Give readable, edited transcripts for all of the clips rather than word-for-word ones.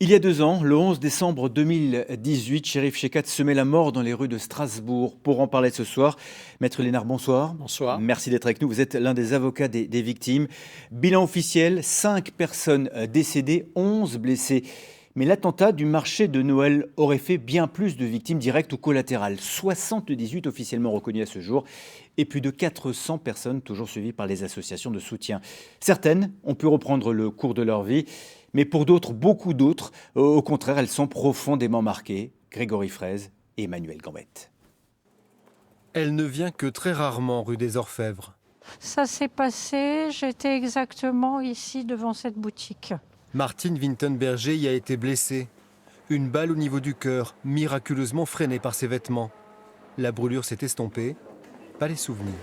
Il y a 2 ans, le 11 décembre 2018, Cherif Chekhat semait la mort dans les rues de Strasbourg. Pour en parler ce soir, Maître Lénard, bonsoir. Bonsoir. Merci d'être avec nous. Vous êtes l'un des avocats des victimes. Bilan officiel, 5 personnes décédées, 11 blessées. Mais l'attentat du marché de Noël aurait fait bien plus de victimes directes ou collatérales. 78 officiellement reconnues à ce jour et plus de 400 personnes toujours suivies par les associations de soutien. Certaines ont pu reprendre le cours de leur vie, mais pour d'autres, beaucoup d'autres, au contraire, elles sont profondément marquées. Grégory Fraise et Emmanuel Gambette. Elle ne vient que très rarement rue des Orfèvres. Ça s'est passé, j'étais exactement ici devant cette boutique. Martine Wintenberger y a été blessée. Une balle au niveau du cœur, miraculeusement freinée par ses vêtements. La brûlure s'est estompée, pas les souvenirs.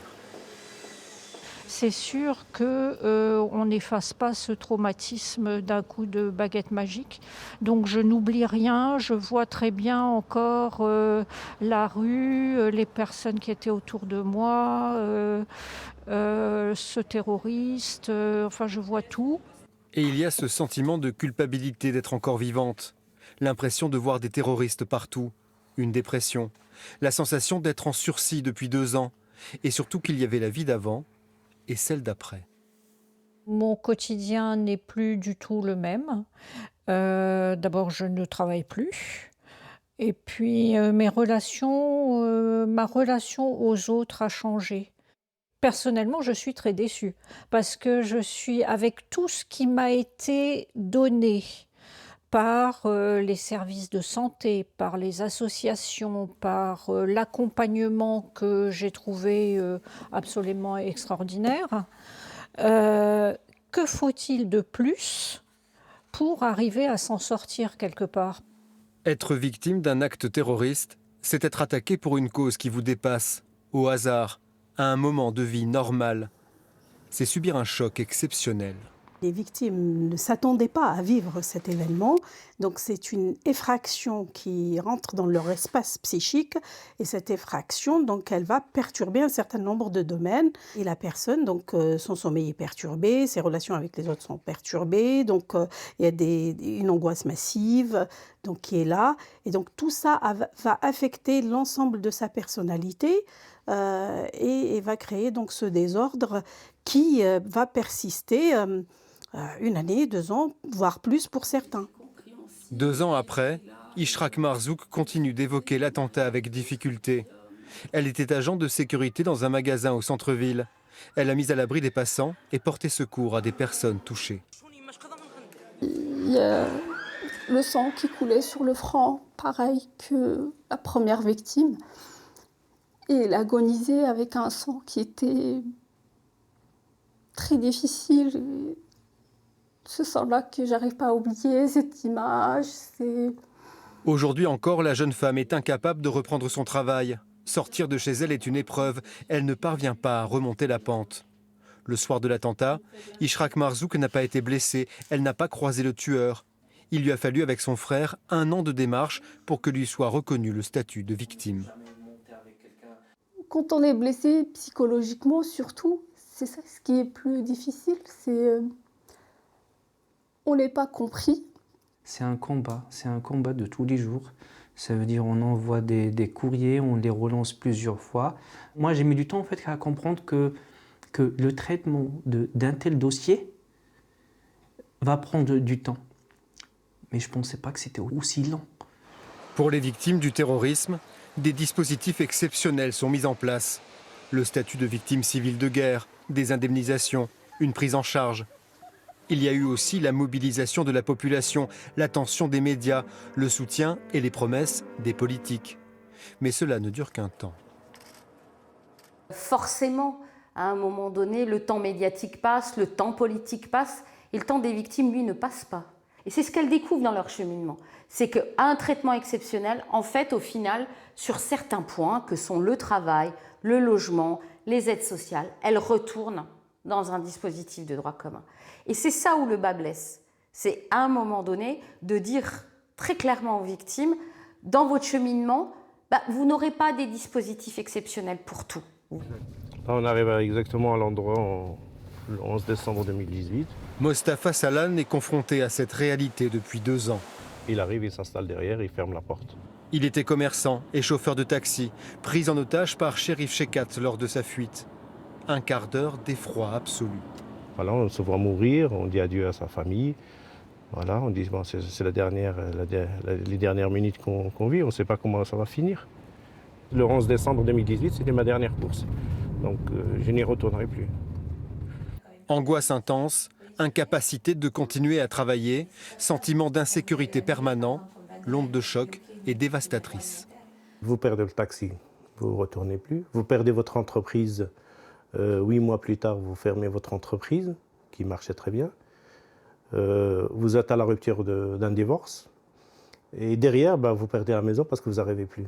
C'est sûr qu'on n'efface pas ce traumatisme d'un coup de baguette magique. Donc je n'oublie rien, je vois très bien encore la rue, les personnes qui étaient autour de moi, ce terroriste, enfin je vois tout. Et il y a ce sentiment de culpabilité d'être encore vivante. L'impression de voir des terroristes partout. Une dépression. La sensation d'être en sursis depuis 2 ans. Et surtout qu'il y avait la vie d'avant et celle d'après. Mon quotidien n'est plus du tout le même. D'abord, je ne travaille plus. Et puis, ma relation aux autres a changé. Personnellement, je suis très déçue parce que je suis avec tout ce qui m'a été donné par les services de santé, par les associations, par l'accompagnement que j'ai trouvé absolument extraordinaire. Que faut-il de plus pour arriver à s'en sortir quelque part ? Être victime d'un acte terroriste, c'est être attaqué pour une cause qui vous dépasse, au hasard, à un moment de vie normal. C'est subir un choc exceptionnel. Les victimes ne s'attendaient pas à vivre cet événement, donc c'est une effraction qui rentre dans leur espace psychique et cette effraction, donc, elle va perturber un certain nombre de domaines et la personne, donc, son sommeil est perturbé, ses relations avec les autres sont perturbées, donc il y a une angoisse massive donc, qui est là et donc tout ça va affecter l'ensemble de sa personnalité et va créer donc ce désordre qui va persister 1 année, 2 ans, voire plus pour certains. 2 ans après, Ishrak Marzouk continue d'évoquer l'attentat avec difficulté. Elle était agent de sécurité dans un magasin au centre-ville. Elle a mis à l'abri des passants et porté secours à des personnes touchées. Il y a le sang qui coulait sur le front, pareil que la première victime. Et elle agonisait avec un sang qui était très difficile. Ce sang-là que j'arrive pas à oublier, cette image, c'est... Aujourd'hui encore, la jeune femme est incapable de reprendre son travail. Sortir de chez elle est une épreuve. Elle ne parvient pas à remonter la pente. Le soir de l'attentat, Ishrak Marzouk n'a pas été blessée. Elle n'a pas croisé le tueur. Il lui a fallu, avec son frère, 1 an de démarche pour que lui soit reconnu le statut de victime. Quand on est blessé psychologiquement, surtout, c'est ça ce qui est plus difficile, c'est... on n'est pas compris. C'est un combat de tous les jours. Ça veut dire on envoie des courriers, on les relance plusieurs fois. Moi, j'ai mis du temps en fait à comprendre que le traitement d'un tel dossier va prendre du temps. Mais je ne pensais pas que c'était aussi lent. Pour les victimes du terrorisme, des dispositifs exceptionnels sont mis en place. Le statut de victime civile de guerre, des indemnisations, une prise en charge. Il y a eu aussi la mobilisation de la population, l'attention des médias, le soutien et les promesses des politiques. Mais cela ne dure qu'un temps. Forcément, à un moment donné, le temps médiatique passe, le temps politique passe, et le temps des victimes, lui, ne passe pas. Et c'est ce qu'elles découvrent dans leur cheminement. C'est qu'à un traitement exceptionnel, en fait, au final, sur certains points, que sont le travail, le logement, les aides sociales, elles retournent dans un dispositif de droit commun. Et c'est ça où le bas blesse. C'est à un moment donné de dire très clairement aux victimes, dans votre cheminement, vous n'aurez pas des dispositifs exceptionnels pour tout. Là, on arrive exactement à l'endroit le 11 décembre 2018. Mostafa Salan est confronté à cette réalité depuis 2 ans. Il arrive, il s'installe derrière, il ferme la porte. Il était commerçant et chauffeur de taxi, pris en otage par Cherif Shekat lors de sa fuite. Un quart d'heure d'effroi absolu. Voilà, on se voit mourir, on dit adieu à sa famille. Voilà, on dit bon, c'est les dernières minutes qu'on vit, on ne sait pas comment ça va finir. Le 11 décembre 2018, c'était ma dernière course. Donc je n'y retournerai plus. Angoisse intense, incapacité de continuer à travailler, sentiment d'insécurité permanent, l'onde de choc est dévastatrice. Vous perdez le taxi, vous ne retournez plus. Vous perdez votre entreprise, 8 mois plus tard, vous fermez votre entreprise, qui marchait très bien. Vous êtes à la rupture d'un divorce. Et derrière, vous perdez la maison parce que vous n'arrivez plus.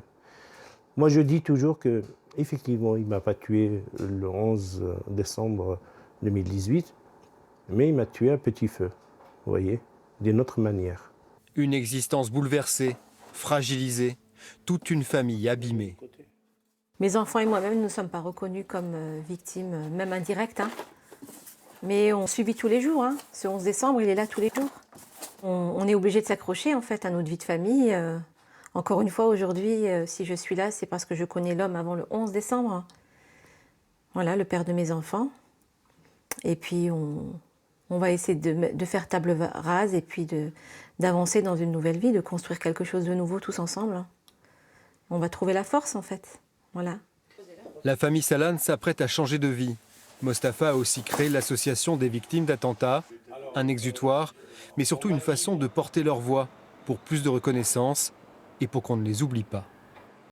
Moi, je dis toujours qu'effectivement, il ne m'a pas tué le 11 décembre 2018, mais il m'a tué à petit feu, vous voyez, d'une autre manière. Une existence bouleversée, fragilisée, toute une famille abîmée. Mes enfants et moi-même ne nous sommes pas reconnus comme victimes, même indirectes. Hein. Mais on subit tous les jours. Hein. Ce 11 décembre, il est là tous les jours. On est obligé de s'accrocher en fait à notre vie de famille. Encore une fois, aujourd'hui, si je suis là, c'est parce que je connais l'homme avant le 11 décembre. Voilà, le père de mes enfants. Et puis, on va essayer de faire table rase et puis d'avancer dans une nouvelle vie, de construire quelque chose de nouveau tous ensemble. On va trouver la force, en fait. Voilà. La famille Salan s'apprête à changer de vie. Mostafa a aussi créé l'association des victimes d'attentats, un exutoire, mais surtout une façon de porter leur voix pour plus de reconnaissance et pour qu'on ne les oublie pas.